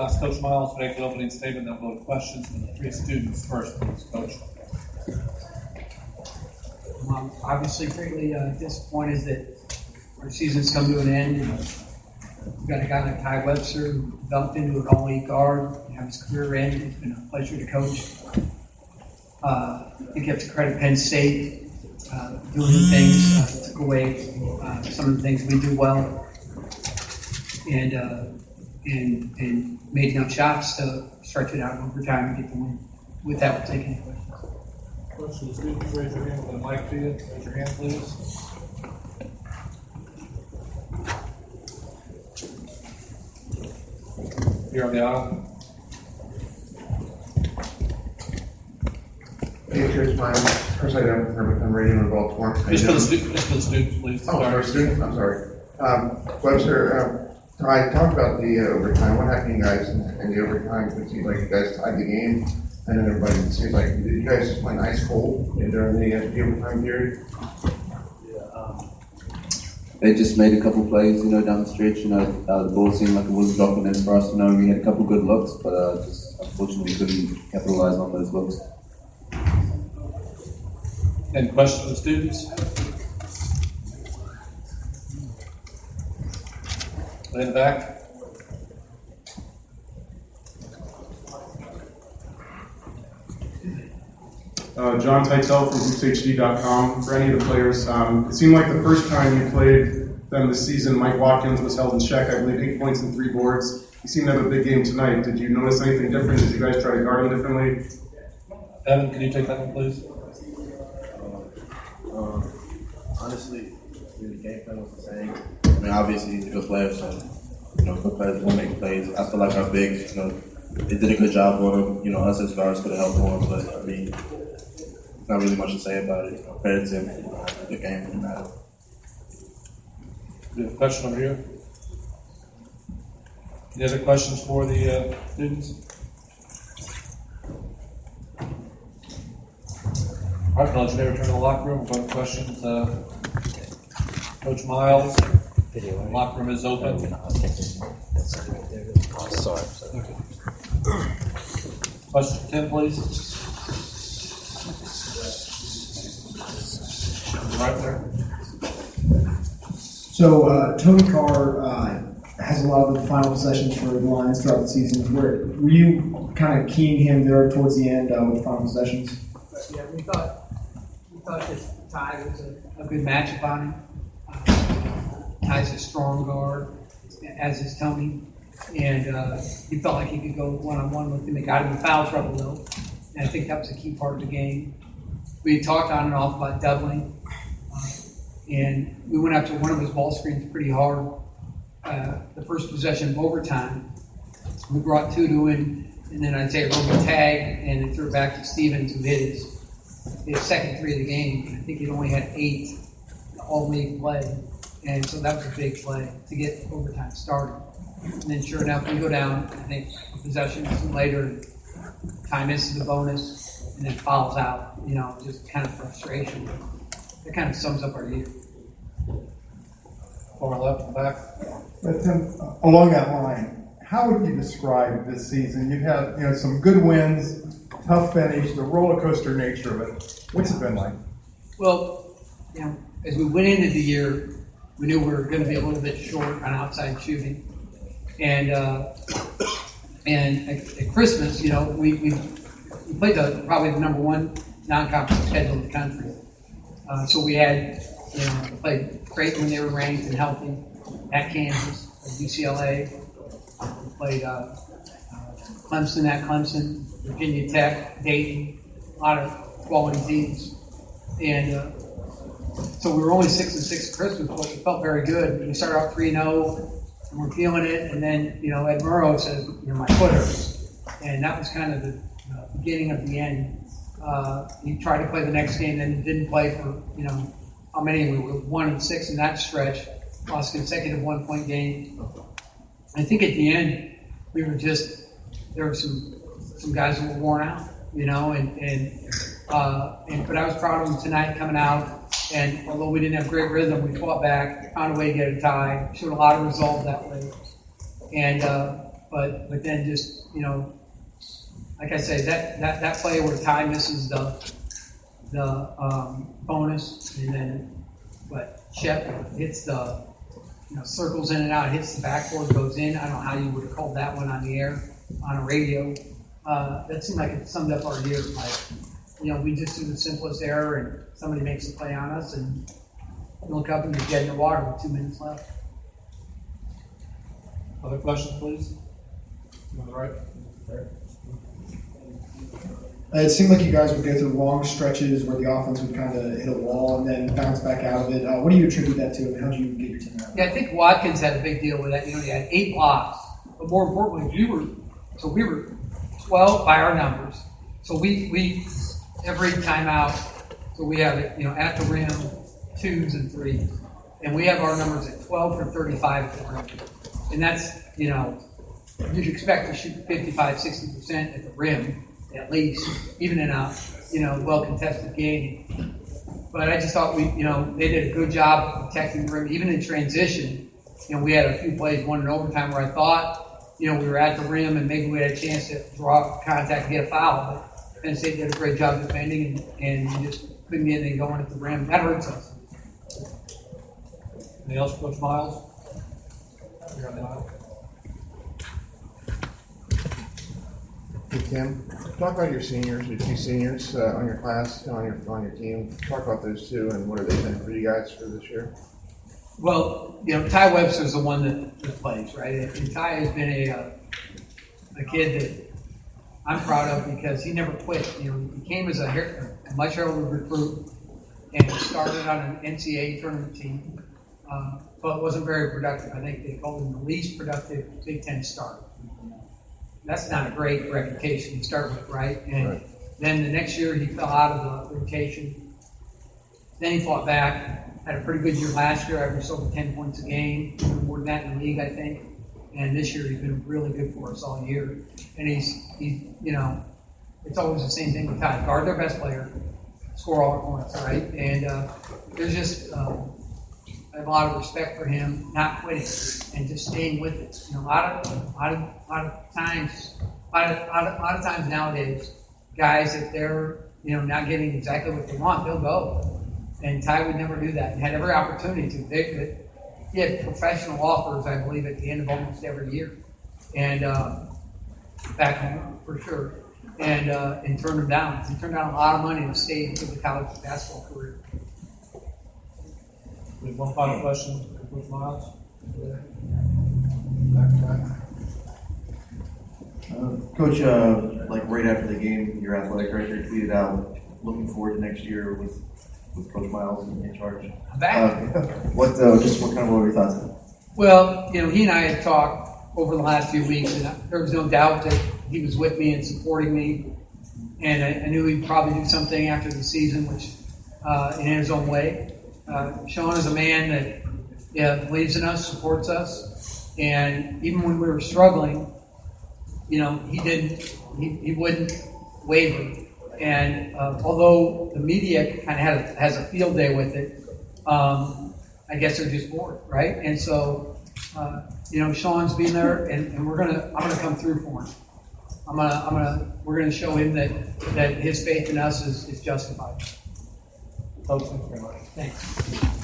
we'll ask Coach Miles to make the opening statement, then we'll go to questions from the three students first, please, Coach. Obviously, greatly disappointed that our season's come to an end. And we've got a guy like Ty Webster who developed into an all-league guard and have his career end. It's been a pleasure to coach. I think you have to credit Penn State doing the things, took away some of the things we do well, and made enough shots to stretch it out in overtime and get the win. With that, we'll take any questions. Questions, students, raise your hand. We'll get a mic to you. Raise your hand, please. Here on the aisle. Hey, Chris, first I don't remember, I'm reading on Baltimore. Just for the students, please. Oh, for students, I'm sorry. Webster, I talked about the overtime. What happened, you guys, in the overtime? It seems like you guys tied the game. And then everybody, it seems like, did you guys just play nice cold during the overtime period? They just made a couple plays, down the stretch. The ball seemed like it wasn't dropping in for us. We had a couple good looks, but just unfortunately couldn't capitalize on those looks. Any questions from the students? Way in the back. John Teitel from HoopsHD.com. For any of the players, it seemed like the first time you played them this season, Mike Watkins was held in check, I believe 8 points and 3 boards. You seem to have a big game tonight. Did you notice anything different? Did you guys try to guard him differently? Evan, can you take that one, please? Honestly, the game plan was the same. Obviously he's a good player, so good players will make plays. I feel like our bigs, they did a good job on him. Us as guards could have helped more, but there's not really much to say about it. Credit to him. The game didn't matter. We have a question over here. Any other questions for the students? All right, I'll let you return to the locker room. We'll go to questions. Coach Miles, the locker room is open. Sorry. Question 10, please. Right there. So Tony Carr has a lot of the final possessions for the Lions throughout the season. Were you kind of keying him there towards the end with the final possessions? Yeah, we thought this Ty was a good matchup on him. Ty's a strong guard, as is Tony, and he felt like he could go one-on-one with him. It got him in foul trouble, though, and I think that was a key part of the game. We had talked on and off about doubling, and we went after one of his ball screens pretty hard. The first possession of overtime, we brought Tudu in, and then I'd say it rolled a tag, and then threw it back to Stevens, who hit his second 3 of the game. I think he'd only had 8 all-league play, and so that was a big play to get overtime started. And then sure enough, we go down, I think, a possession later, Ty misses the bonus, and then fouls out, just kind of frustration. That kind of sums up our year. Far left and back. But Tim, along that line, how would you describe this season? You've had some good wins, tough finish, the roller coaster nature of it. What's it been like? Well, as we went into the year, we knew we were going to be a little bit short on outside shooting, and at Christmas, we played probably the number 1 non-conference schedule in the country. So we had played great when they were ranked and healthy at Kansas, at UCLA. We played Clemson at Clemson, Virginia Tech, Dayton, a lot of quality teams. And so we were only 6-6 at Christmas, but we felt very good. We started out 3-0, and we're feeling it. And then, Ed Murrow says, my foot hurts. And that was kind of the beginning of the end. He tried to play the next game, then didn't play for, how many? We were 1-6 in that stretch, lost consecutive 1-point games. I think at the end, we were there were some guys who were worn out, but I was proud of them tonight coming out. And although we didn't have great rhythm, we fought back, found a way to get a tie, showed a lot of resolve that way. And but then just, like I say, that play where Ty misses the bonus, and then Shep hits the circles in and out, hits the backboard, goes in. I don't know how you would have called that one on the air on a radio. That seemed like it summed up our year. Like, we just do the simplest error, and somebody makes a play on us, and you look up and you're dead in the water with 2 minutes left. Other questions, please? On the right. It seemed like you guys would go through long stretches where the offense would kind of hit a wall and then bounce back out of it. What do you attribute that to, and how do you get your team out? Yeah, I think Watkins had a big deal with that. He had 8 blocks, but more importantly, we were 12 by our numbers. So we every timeout, so we have it, at the rim, 2s and 3s, and we have our numbers at 12 for 35 at the rim, and that's you'd expect to shoot 55-60% at the rim at least, even in a well contested game. But I just thought they did a good job of protecting the rim, even in transition. We had a few plays, one in overtime, where I thought we were at the rim and maybe we had a chance to draw contact and get a foul. But Penn State did a great job defending, and you just couldn't get anything going at the rim. That hurts us. Anything else, Coach Miles? You're on the aisle. Hey, Tim, talk about your seniors, your 2 seniors on your class, on your team. Talk about those 2 and what have they been for you guys for this year? Well, Ty Webster's the one that plays, right? And Ty has been a kid that I'm proud of because he never quit. He came as a much earlier recruit and started on an NCAA tournament team, but wasn't very productive. I think they called him the least productive Big Ten starter. That's not a great reputation to start with, right? And then the next year he fell out of the rotation. Then he fought back, had a pretty good year last year, averaged over 10 points a game, more than that in the league, I think. And this year he's been really good for us all year. And he's it's always the same thing with Ty. Guard their best player, score all the points, right? And there's just I have a lot of respect for him not quitting and just staying with it. A lot of times nowadays, guys, if they're not getting exactly what they want, they'll go. And Ty would never do that. He had every opportunity to. He had professional offers, I believe, at the end of almost every year, and back home for sure, and turned them down. He turned down a lot of money to stay into the college basketball career. We have one final question, Coach Miles. Coach, like right after the game, your athletic director tweeted out, looking forward to next year with Coach Miles in charge. I'm back. What were your thoughts? Well, he and I had talked over the last few weeks, and there was no doubt that he was with me and supporting me. And I knew he'd probably do something after the season, which in his own way. Sean is a man that believes in us, supports us, and even when we were struggling, he wouldn't waver. And although the media kind of has a field day with it, I guess they're just bored, right? And so, Sean's been there, and I'm gonna come through for him. We're gonna show him that his faith in us is justified. Folks, thank you very much. Thanks.